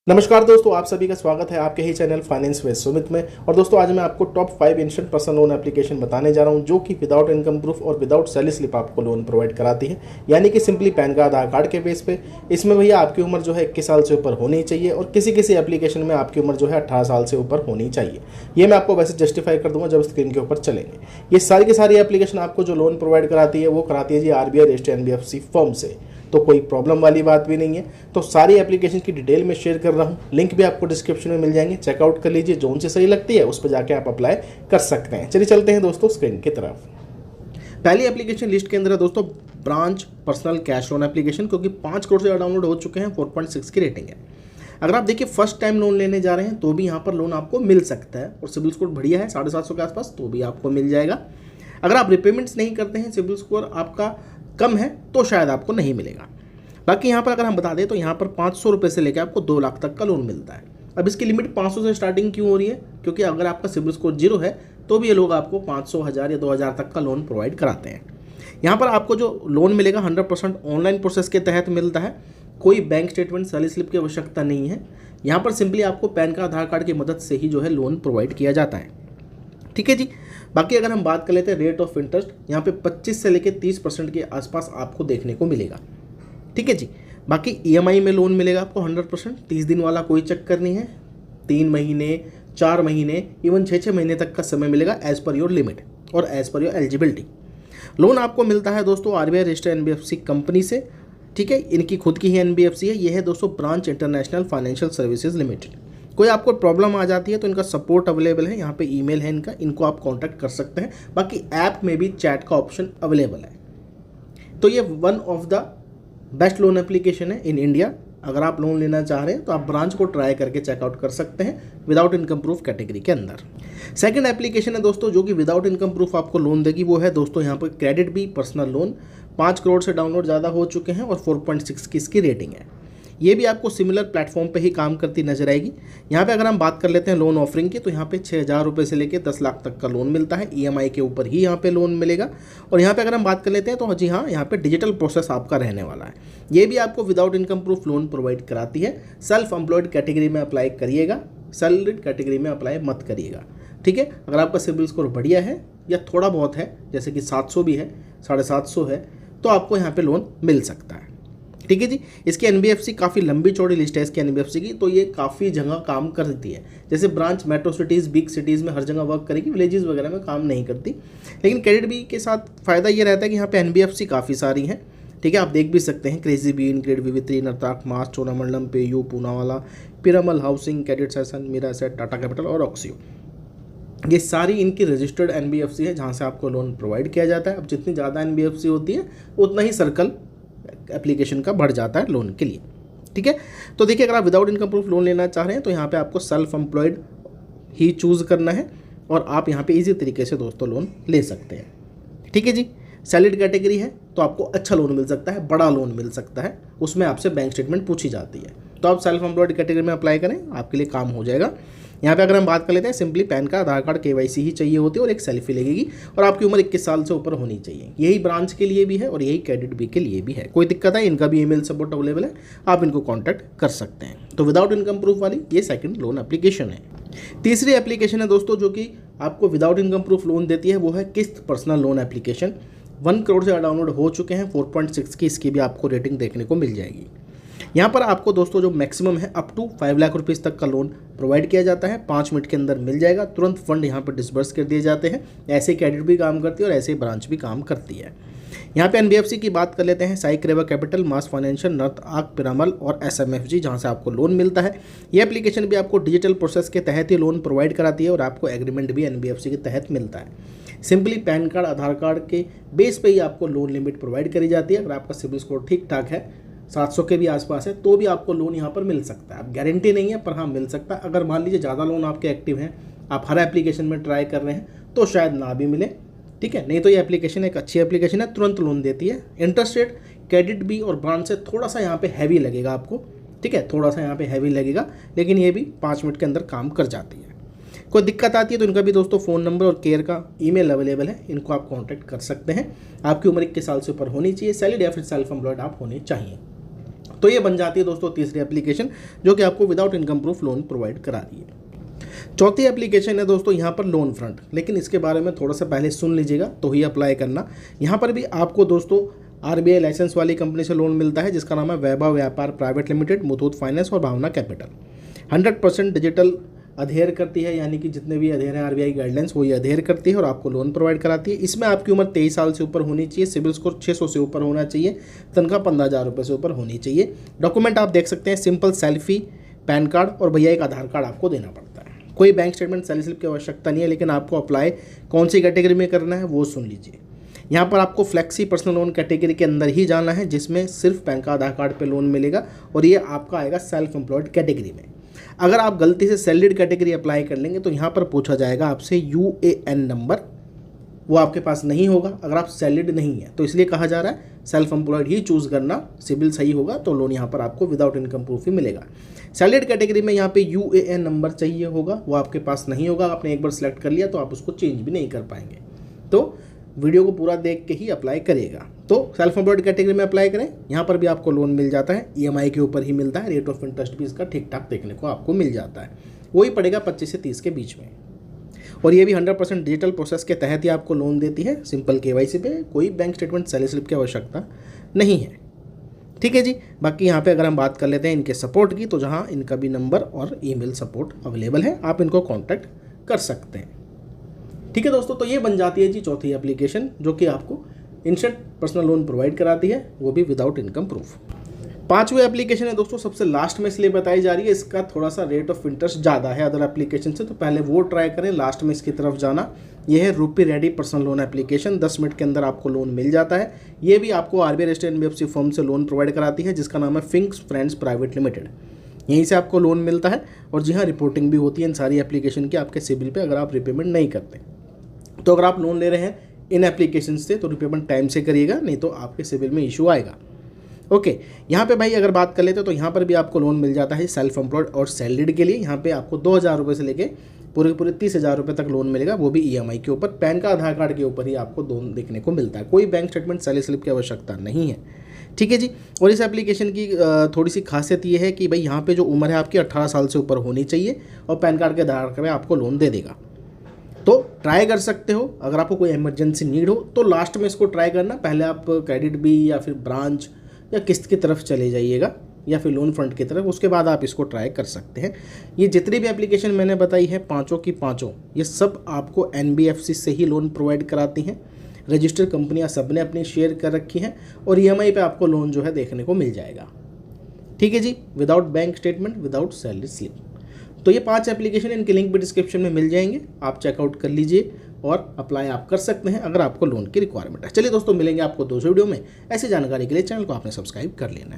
नमस्कार दोस्तों, आप सभी का स्वागत है आपके ही चैनल फाइनेंस विद सुमित में। और दोस्तों आज मैं आपको top 5 instant personal loan application बताने जा रहा हूं जो कि विदाउट इनकम प्रूफ और विदाउट सैलरी स्लिप आपको लोन प्रोवाइड कराती है, यानी कि सिंपली पैन कार्ड आधार कार्ड के बेस पे। इसमें भैया आपकी उम्र जो है 21 साल से ऊपर होनी चाहिए और किसी किसी एप्लीकेशन में आपकी उम्र जो है 18 साल से ऊपर होनी चाहिए। ये मैं आपको वैसे जस्टिफाई कर दूंगा जब स्क्रीन के ऊपर चलेंगे। ये सारी की सारी एप्लीकेशन आपको जो लोन प्रोवाइड कराती है वो कराती है जी RBI रजिस्टर्ड NBFC फर्म से, तो कोई प्रॉब्लम वाली बात भी नहीं है। तो सारी एप्लीकेशन की डिटेल में शेयर कर रहा हूँ, लिंक भी आपको डिस्क्रिप्शन में मिल जाएंगे, चेकआउट कर लीजिए। जो उनसे सही लगती है उस पर जाके आप अप्लाई कर सकते हैं। चलिए चलते हैं दोस्तों स्क्रीन की तरफ। पहली एप्लीकेशन लिस्ट के अंदर है दोस्तों branch personal cash loan application, क्योंकि 5 करोड़ से डाउनलोड हो चुके हैं, 4.6 की रेटिंग है। अगर आप देखिए फर्स्ट टाइम लोन लेने जा रहे हैं तो भी यहाँ पर लोन आपको मिल सकता है और सिबिल स्कोर बढ़िया है 750 के आसपास, तो भी आपको मिल जाएगा। अगर आप रिपेमेंट्स नहीं करते हैं, सिबिल स्कोर आपका कम है, तो शायद आपको नहीं मिलेगा। बाकी यहाँ पर अगर हम बता दें तो यहाँ पर 500 रुपये से लेकर आपको 2 लाख तक का लोन मिलता है। अब इसकी लिमिट 500 से स्टार्टिंग क्यों हो रही है? क्योंकि अगर आपका सिबिल स्कोर 0 है तो भी ये लोग आपको 500, 1000 या 2000 तक का लोन प्रोवाइड कराते हैं। यहाँ पर आपको जो लोन मिलेगा 100% ऑनलाइन प्रोसेस के तहत मिलता है। कोई बैंक स्टेटमेंट, सैलरी स्लिप की आवश्यकता नहीं है। यहाँ पर सिंपली आपको पैन कार्ड, आधार कार्ड की मदद से ही जो है लोन प्रोवाइड किया जाता है। ठीक है जी। बाकी अगर हम बात कर लेते हैं रेट ऑफ इंटरेस्ट, यहाँ पे 25 से लेकर 30% के आसपास आपको देखने को मिलेगा। ठीक है जी। बाकी EMI में लोन मिलेगा आपको 100%, 30 दिन वाला कोई चक्कर नहीं है। 3 महीने, 4 महीने, इवन 6 महीने तक का समय मिलेगा एज पर योर लिमिट और as per your eligibility. Loan आपको मिलता है दोस्तों RBI रजिस्टर्ड NBFC कंपनी से। ठीक है, इनकी खुद की ही NBFC है। ये है दोस्तों branch international financial services limited. कोई आपको प्रॉब्लम आ जाती है तो इनका सपोर्ट अवेलेबल है, यहाँ पे ईमेल है इनका, इनको आप कांटेक्ट कर सकते हैं। बाकी ऐप में भी चैट का ऑप्शन अवेलेबल है। तो ये one of the best loan application है इन इंडिया। अगर आप लोन लेना चाह रहे हैं तो आप ब्रांच को ट्राई करके चेकआउट कर सकते हैं विदाउट इनकम प्रूफ कैटेगरी के अंदर। सेकंड एप्लीकेशन है दोस्तों जो कि विदाउट इनकम प्रूफ आपको लोन देगी, वो है दोस्तों यहाँ पर KreditBee personal loan. 5 crore से डाउनलोड ज़्यादा हो चुके हैं और 4.6 की इसकी रेटिंग है। ये भी आपको सिमिलर प्लेटफॉर्म पे ही काम करती नजर आएगी। यहाँ पे अगर हम बात कर लेते हैं लोन ऑफरिंग की, तो यहाँ पे 6000 रुपये से लेकर 10 लाख तक का लोन मिलता है। EMI के ऊपर ही यहाँ पे लोन मिलेगा। और यहाँ पे अगर हम बात कर लेते हैं तो जी हाँ, यहाँ पे डिजिटल प्रोसेस आपका रहने वाला है। ये भी आपको without income proof loan provide कराती है। सेल्फ एम्प्लॉयड कैटेगरी में अप्लाई करिएगा, सैलरीड कैटेगरी में अप्लाई मत करिएगा। ठीक है, अगर आपका सिबिल स्कोर बढ़िया है या थोड़ा बहुत है, जैसे कि 700 भी है, 750 है, तो आपको यहाँ पे लोन मिल सकता है। ठीक है जी। इसकी NBFC काफ़ी लंबी चौड़ी लिस्ट है इसकी NBFC की, तो ये काफ़ी जगह काम करती है। जैसे branch metro cities, big cities में हर जगह वर्क करेगी, विलेजेस वगैरह में काम नहीं करती। लेकिन क्रेडिट बी के साथ फ़ायदा ये रहता है कि यहाँ पे NBFC काफ़ी सारी हैं। ठीक है, आप देख भी सकते हैं क्रेजी बीन, क्रेडिट विवित्री, नरताक, मास, Cholamandalam, PayU, Poonawalla, Piramal housing, credit Saison, Mirae asset, Tata capital और ऑक्सियो। ये सारी इनकी रजिस्टर्ड NBFC है जहाँ से आपको लोन प्रोवाइड किया जाता है। अब जितनी ज़्यादा NBFC होती है उतना ही सर्कल एप्लीकेशन का बढ़ जाता है लोन के लिए। ठीक है, तो देखिए अगर आप विदाउट इनकम प्रूफ लोन लेना चाह रहे हैं तो यहाँ पे आपको सेल्फ एम्प्लॉयड ही चूज़ करना है और आप यहाँ पे इजी तरीके से दोस्तों लोन ले सकते हैं। ठीक है जी। सैलरीड कैटेगरी है तो आपको अच्छा लोन मिल सकता है, बड़ा लोन मिल सकता है, उसमें आपसे बैंक स्टेटमेंट पूछी जाती है। तो आप सेल्फ एम्प्लॉयड कैटेगरी में अप्लाई करें, आपके लिए काम हो जाएगा। यहाँ पे अगर हम बात कर लेते हैं, सिंपली पैन कार्ड, आधार कार्ड, KYC ही चाहिए होती है और एक सेल्फी लगेगी और आपकी उम्र 21 साल से ऊपर होनी चाहिए। यही ब्रांच के लिए भी है और यही क्रेडिट बी के लिए भी है। कोई दिक्कत है, इनका भी ईमेल सपोर्ट अवेलेबल है, आप इनको कॉन्टैक्ट कर सकते हैं। तो विदाउट इनकम प्रूफ वाली ये सेकंड लोन एप्लीकेशन है। तीसरी एप्लीकेशन है दोस्तों जो कि आपको विदाउट इनकम प्रूफ लोन देती है, वो है किस्त पर्सनल लोन एप्लीकेशन। 1 करोड़ से डाउनलोड हो चुके हैं, 4.6 की इसकी भी आपको रेटिंग देखने को मिल जाएगी। यहाँ पर आपको दोस्तों जो मैक्सिमम है अप टू 5 लाख रुपीज़ तक का लोन प्रोवाइड किया जाता है। 5 मिनट के अंदर मिल जाएगा, तुरंत फंड यहाँ पर डिसबर्स कर दिए जाते हैं। ऐसे क्रेडिट भी काम करती है और ऐसे ब्रांच भी काम करती है। यहाँ पे NBFC की बात कर लेते हैं, साई क्रेवा कैपिटल, मास फाइनेंशियल, नर्थ आर्क, पिरामल और SMFG, जहाँ से आपको लोन मिलता है। ये एप्लीकेशन भी आपको डिजिटल प्रोसेस के तहत ही लोन प्रोवाइड कराती है और आपको एग्रीमेंट भी NBFC के तहत मिलता है। सिंपली पैन कार्ड, आधार कार्ड के बेस पे ही आपको लोन लिमिट प्रोवाइड करी जाती है। अगर आपका सिबिल स्कोर ठीक ठाक है, 700 के भी आसपास है, तो भी आपको लोन यहाँ पर मिल सकता है। अब गारंटी नहीं है पर हाँ मिल सकता है। अगर मान लीजिए ज़्यादा लोन आपके एक्टिव हैं, आप हर एप्लीकेशन में ट्राई कर रहे हैं, तो शायद ना भी मिले। ठीक है, नहीं तो ये एप्लीकेशन एक अच्छी एप्लीकेशन है, तुरंत लोन देती है। इंटरेस्ट रेट क्रेडिट बी और ब्रांच से थोड़ा सा यहाँ पे हैवी लगेगा आपको। ठीक है, थोड़ा सा यहाँ पे हैवी लगेगा, लेकिन ये भी 5 मिनट के अंदर काम कर जाती है। कोई दिक्कत आती है तो इनका भी दोस्तों फ़ोन नंबर और केयर का ईमेल अवेलेबल है, इनको आप कांटेक्ट कर सकते हैं। आपकी उम्र 21 साल से ऊपर होनी चाहिए, सैलरी या फिर सेल्फ एम्प्लॉयड आप होने चाहिए। तो ये बन जाती है दोस्तों तीसरी एप्लीकेशन जो कि आपको without income proof loan provide करा रही है। चौथी एप्लीकेशन है दोस्तों यहाँ पर लोन फ्रंट, लेकिन इसके बारे में थोड़ा सा पहले सुन लीजिएगा तो ही अप्लाई करना। यहाँ पर भी आपको दोस्तों आरबीआई लाइसेंस वाली कंपनी से लोन मिलता है जिसका नाम है वैभव व्यापार प्राइवेट लिमिटेड, मुथूट फाइनेंस और भावना कैपिटल। 100% डिजिटल अधेयर करती है, यानी कि जितने भी अधेयर हैं आरबीआई गाइडलाइंस वो ये अधेयर करती है और आपको लोन प्रोवाइड कराती है। इसमें आपकी उम्र 23 साल से ऊपर होनी चाहिए, सिविल स्कोर 600 से ऊपर होना चाहिए, तनख्वाह 15,000 रुपये से ऊपर होनी चाहिए। डॉक्यूमेंट आप देख सकते हैं, सिंपल सेल्फी, पैन कार्ड और भैया एक आधार कार्ड आपको देना पड़ता है। कोई बैंक स्टेटमेंट, सैलरी स्लिप की आवश्यकता नहीं है, लेकिन आपको अप्लाई कौन सी कैटेगरी में करना है वो सुन लीजिए। यहाँ पर आपको फ्लेक्सी पर्सनल लोन कैटेगरी के अंदर ही जाना है, जिसमें सिर्फ पैन का आधार कार्ड पे लोन मिलेगा और ये आपका आएगा सेल्फ एम्प्लॉयड कैटेगरी में। अगर आप गलती से सैलरीड कैटेगरी अप्लाई कर लेंगे तो यहाँ पर पूछा जाएगा आपसे यूएएन नंबर, वो आपके पास नहीं होगा अगर आप सैलरीड नहीं है, तो इसलिए कहा जा रहा है सेल्फ एम्प्लॉयड ही चूज़ करना, सिविल सही होगा तो लोन यहाँ पर आपको विदाउट इनकम प्रूफ ही मिलेगा। सैलरीड कैटेगरी में यहाँ पे यूएएन नंबर चाहिए होगा, वो आपके पास नहीं होगा, आपने एक बार सेलेक्ट कर लिया तो आप उसको चेंज भी नहीं कर पाएंगे। तो वीडियो को पूरा देख के ही अप्लाई करिएगा। तो सेल्फ एम्प्लॉयड कैटेगरी में अप्लाई करें, यहाँ पर भी आपको लोन मिल जाता है, ईएमआई के ऊपर ही मिलता है, रेट ऑफ इंटरेस्ट भी इसका ठीक ठाक देखने को आपको मिल जाता है, वही पड़ेगा 25 से 30 के बीच में। और ये भी 100% डिजिटल प्रोसेस के तहत ही आपको लोन देती है, सिंपल केवाईसी पे, कोई बैंक स्टेटमेंट, सैलरी स्लिप की आवश्यकता नहीं है। ठीक है जी। बाकी यहाँ पे अगर हम बात कर लेते हैं इनके सपोर्ट की, तो जहाँ इनका भी नंबर और ईमेल सपोर्ट अवेलेबल है, आप इनको कॉन्टैक्ट कर सकते हैं। ठीक है दोस्तों, तो ये बन जाती है जी चौथी एप्लीकेशन जो कि आपको इंस्टेंट पर्सनल लोन प्रोवाइड कराती है, वो भी विदाउट इनकम प्रूफ। पांचवी एप्लीकेशन है दोस्तों, सबसे लास्ट में इसलिए बताई जा रही है, इसका थोड़ा सा रेट ऑफ इंटरेस्ट ज़्यादा है अदर एप्लीकेशन से, तो पहले वो ट्राई करें, लास्ट में इसकी तरफ जाना। यह है रूपी ready personal loan application, 10 minute के अंदर आपको लोन मिल जाता है। ये भी आपको आरबीआई रजिस्टर्ड एनबीएफसी फर्म से लोन प्रोवाइड कराती है जिसका नाम है फिंक्स फ्रेंड्स प्राइवेट लिमिटेड, यहीं से आपको लोन मिलता है। और जी हाँ, रिपोर्टिंग भी होती है इन सारी एप्लीकेशन की आपके सिबिल पे, अगर आप रिपेमेंट नहीं करते। तो अगर आप लोन ले रहे हैं इन एप्लीकेशन से तो रिपेमेंट टाइम से करिएगा, नहीं तो आपके सिबिल में इशू आएगा। ओके, यहाँ पे भाई अगर बात कर लेते हैं तो यहाँ पर भी आपको लोन मिल जाता है सेल्फ एम्प्लॉयड और सैलरीड के लिए। यहाँ पे आपको 2,000 रुपये से लेके पूरे 30,000 रुपये तक लोन मिलेगा, वो भी ईएमआई के ऊपर, पैन का आधार कार्ड के ऊपर ही आपको लोन देखने को मिलता है। कोई बैंक स्टेटमेंट, सैलरी स्लिप की आवश्यकता नहीं है। ठीक है जी। और इस एप्लीकेशन की थोड़ी सी खासियत ये है कि भाई यहाँ पे जो उम्र है आपकी 18 साल से ऊपर होनी चाहिए और पैन कार्ड के आधार कार्ड में आपको लोन दे देगा। तो ट्राई कर सकते हो, अगर आपको कोई इमरजेंसी नीड हो तो लास्ट में इसको ट्राई करना। पहले आप क्रेडिट बी या फिर ब्रांच या किस्त की तरफ चले जाइएगा या फिर लोन फ्रंट की तरफ, उसके बाद आप इसको ट्राई कर सकते हैं। ये जितनी भी एप्लीकेशन मैंने बताई है पांचों की पांचों, ये सब आपको एनबीएफसी से ही लोन प्रोवाइड कराती हैं। रजिस्टर्ड कंपनियां सब ने अपनी शेयर कर रखी हैं और ईएमआई पे आपको लोन जो है देखने को मिल जाएगा। ठीक है जी, without bank statement, without salary slip. तो ये 5 एप्लीकेशन, इनके लिंक भी डिस्क्रिप्शन में मिल जाएंगे, आप चेकआउट कर लीजिए और अप्लाई आप कर सकते हैं अगर आपको लोन की रिक्वायरमेंट है। चलिए दोस्तों, मिलेंगे आपको दूसरे वीडियो में। ऐसी जानकारी के लिए चैनल को आपने सब्सक्राइब कर लेना है।